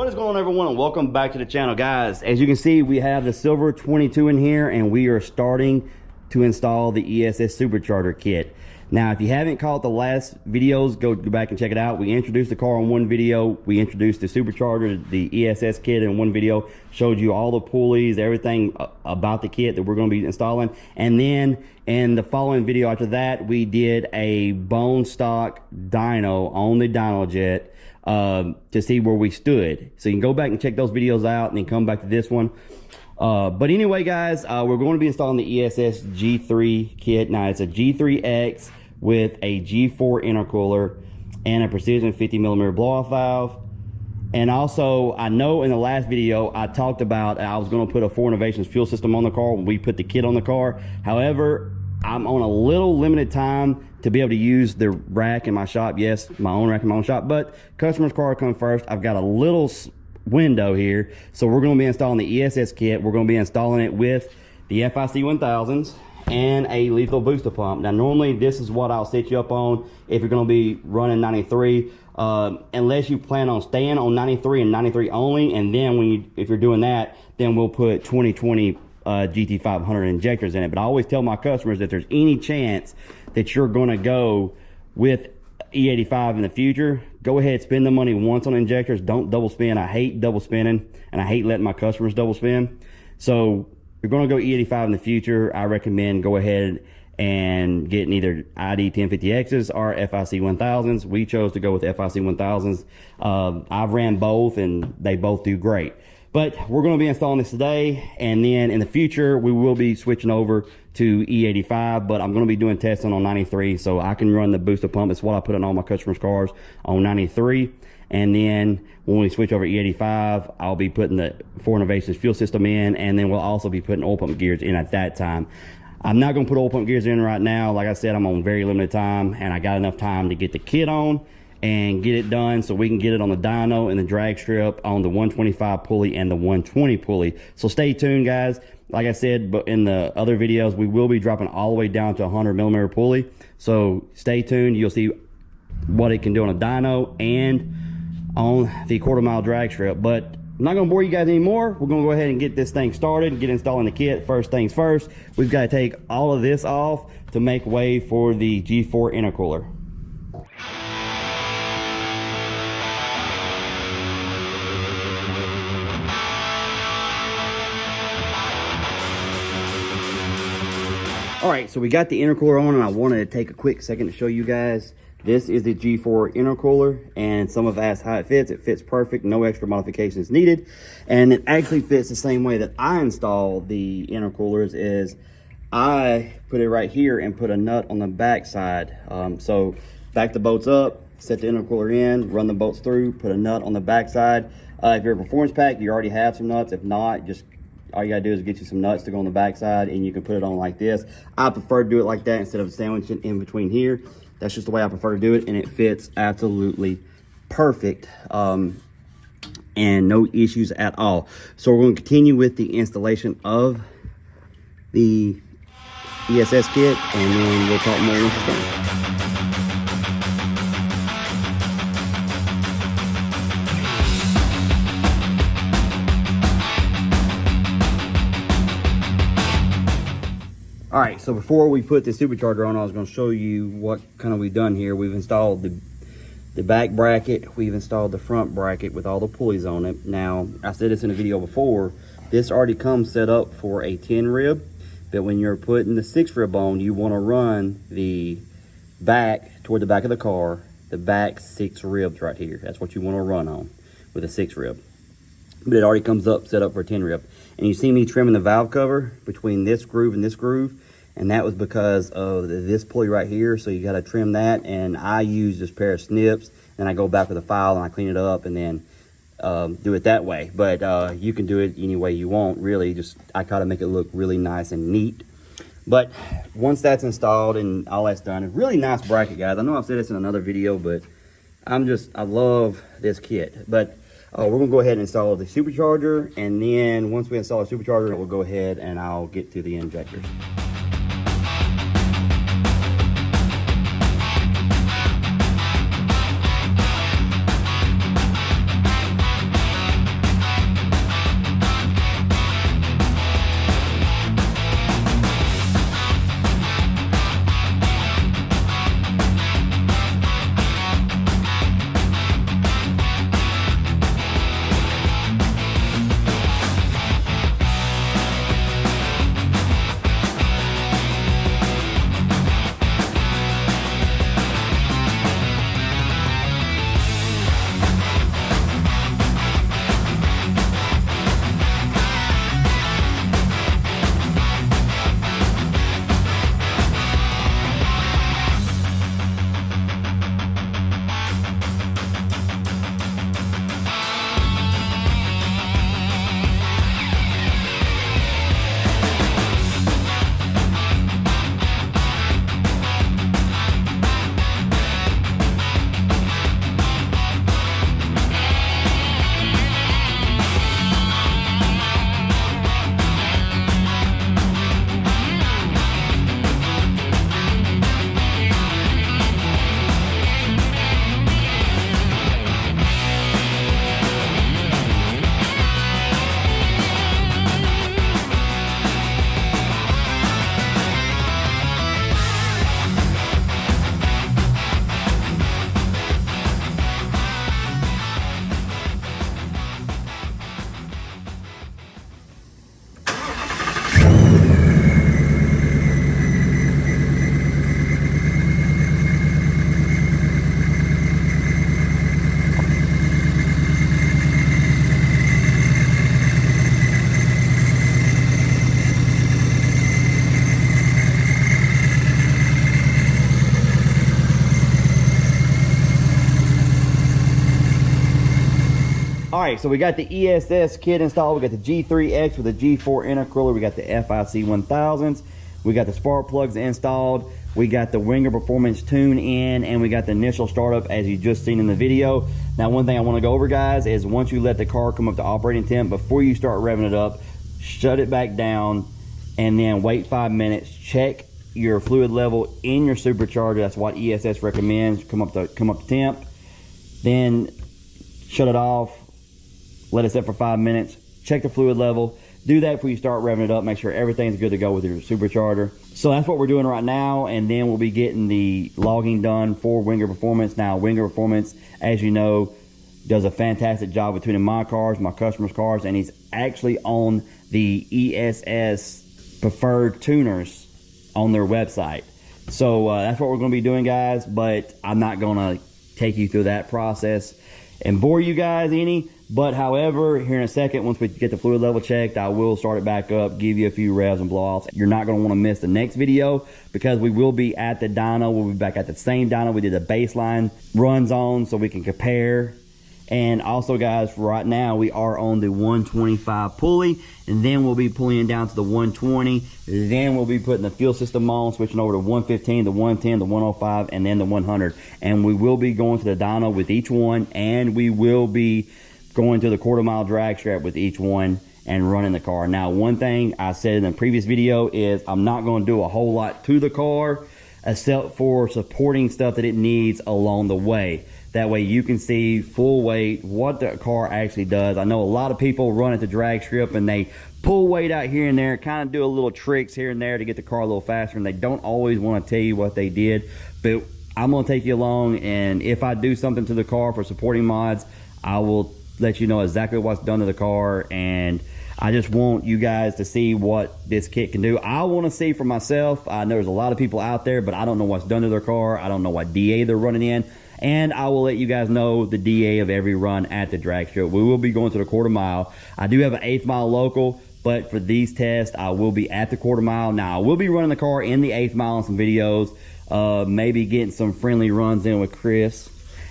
What is going on, everyone, and welcome back to the channel. Guys, as you can see, we have the silver 22 in here, and we are starting to install the ESS Supercharger kit. Now, if you haven't caught the last videos, go back and check it out. We introduced the car in one video. We introduced the Supercharger, the ESS kit in one video, showed you all the pulleys, everything about the kit that we're going to be installing. And then in the following video after that, we did a bone stock dyno on the dyno jet to see where we stood. So you can go back and check those videos out and then come back to this one. But anyway, guys, we're going to be installing the ESS G3 kit. Now, it's a G3X with a G4 intercooler and a precision 50mm blow-off valve. And also, I know in the last video I talked about I was going to put a 4 Innovations fuel system on the car when we put the kit on the car. However, I'm on a little limited time to be able to use the rack in my shop. Yes, my own rack in my own shop, but customer's car comes first. I've got a little window here, so we're going to be installing the ESS kit. We're going to be installing it with the FIC 1000s and a lethal booster pump. Now, normally this is what I'll set you up on if you're going to be running 93, unless you plan on staying on 93 and 93 only. And then if you're doing that, then we'll put 2020 GT 500 injectors in it. But I always tell my customers that there's any chance that you're going to go with E85 in the future, go ahead, spend the money once on injectors. Don't double spin. I hate double spinning, and I hate letting my customers double spin. So if you're going to go E85 in the future, I recommend go ahead and getting either ID 1050Xs or FIC 1000s. We chose to go with FIC 1000s. I've ran both, and they both do great. But we're going to be installing this today, and then in the future we will be switching over to E85, but I'm going to be doing testing on 93 so I can run the booster pump. It's what I put in all my customers' cars on 93. And then when we switch over E85, I'll be putting the 4 Innovations fuel system in, and then we'll also be putting oil pump gears in at that time. I'm not going to put oil pump gears in right now. Like I said, I'm on very limited time, and I got enough time to get the kit on and get it done so we can get it on the dyno and the drag strip on the 125 pulley and the 120 pulley. So stay tuned, guys. Like I said, but in the other videos, we will be dropping all the way down to 100mm pulley. So stay tuned. You'll see what it can do on a dyno and on the quarter-mile drag strip. But I'm not going to bore you guys anymore. We're going to go ahead and get this thing started and get installing the kit. First things first, we've got to take all of this off to make way for the G4 intercooler. All right, so we got the intercooler on, and I wanted to take a quick second to show you guys. This is the G4 intercooler, and some have asked how it fits. It fits perfect, no extra modifications needed, and it actually fits the same way that I install the intercoolers. Is I put it right here and put a nut on the back side. So back the bolts up, set the intercooler in, run the bolts through, put a nut on the back side. If you're a performance pack, you already have some nuts. If not, just all you gotta do is get you some nuts to go on the back side, and you can put it on like this. I prefer to do it like that instead of sandwiching in between here. That's just the way I prefer to do it, and it fits absolutely perfect, and no issues at all. So we're going to continue with the installation of the ESS kit, and then we'll talk more once it's done. All right, so before we put the supercharger on, I was going to show you what kind of we've done here. We've installed the back bracket. We've installed the front bracket with all the pulleys on it. Now, I said this in a video before, this already comes set up for a 10 rib, but when you're putting the 6 rib on, you want to run the back toward the back of the car, the back 6 ribs right here. That's what you want to run on with a 6 rib. But it already comes up set up for a 10 rib. And you see me trimming the valve cover between this groove and this groove, and that was because of this pulley right here. So you got to trim that, and I use this pair of snips, and I go back with a file and I clean it up and then do it that way. But you can do it any way you want, really. Just I try to make it look really nice and neat. But once that's installed and all that's done, it's a really nice bracket, guys. I know I've said this in another video, but I love this kit. But we're going to go ahead and install the supercharger, and then once we install the supercharger, we'll go ahead and I'll get to the injectors. All right, so we got the ESS kit installed. We got the G3X with the G4 Intercooler. We got the FIC 1000s. We got the spark plugs installed. We got the Wengerd Performance tune in, and we got the initial startup as you just seen in the video. Now, one thing I want to go over, guys, is once you let the car come up to operating temp, before you start revving it up, shut it back down, and then wait 5 minutes. Check your fluid level in your supercharger. That's what ESS recommends. Come up to temp. Then shut it off. Let it set for 5 minutes. Check the fluid level. Do that before you start revving it up. Make sure everything's good to go with your supercharger. So that's what we're doing right now, and then we'll be getting the logging done for Wengerd Performance. Now, Wengerd Performance, as you know, does a fantastic job with tuning my cars, my customers' cars, and he's actually on the ESS preferred tuners on their website. So that's what we're going to be doing, guys, but I'm not going to take you through that process and bore you guys any. But however, here in a second, once we get the fluid level checked, I will start it back up, give you a few revs and blowouts. You're not going to want to miss the next video because we will be at the dyno. We'll be back at the same dyno we did the baseline runs on, so we can compare. And also, guys, right now we are on the 125 pulley, and then we'll be pulling down to the 120. Then we'll be putting the fuel system on, switching over to 115, the 110, the 105, and then the 100. And we will be going to the dyno with each one, and we will be going to the quarter-mile drag strap with each one and running the car. Now, one thing I said in the previous video is I'm not going to do a whole lot to the car except for supporting stuff that it needs along the way. That way you can see full weight what the car actually does. I know a lot of people run at the drag strip and they pull weight out here and there, kind of do a little tricks here and there to get the car a little faster, and they don't always want to tell you what they did. But I'm going to take you along, and if I do something to the car for supporting mods, I will let you know exactly what's done to the car. And I just want you guys to see what this kit can do. I want to see for myself. I know there's a lot of people out there, but I don't know what's done to their car. I don't know what DA they're running in, and I will let you guys know the DA of every run at the drag strip. We will be going to the quarter mile. I do have an 1/8 mile local, but for these tests I will be at the quarter mile. Now, I will be running the car in the 1/8 mile in some videos, maybe getting some friendly runs in with Chris,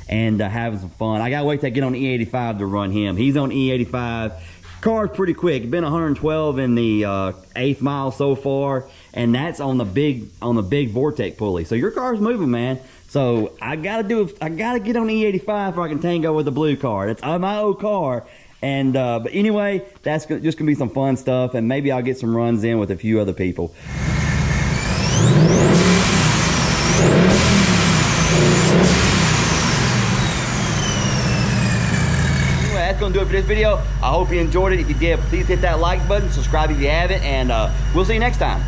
and having some fun. I gotta wait till I get on E85 to run him. He's on E85. Car's pretty quick. It's been 112 in the 1/8 mile so far, and that's on the big Vortec pulley. So your car's moving, man. So I gotta get on E85 before I can tango with the blue car. It's my old car. And but anyway, that's just gonna be some fun stuff, and maybe I'll get some runs in with a few other people. That's gonna do it for this video. I hope you enjoyed it. If you did, please hit that like button, subscribe if you haven't, and we'll see you next time.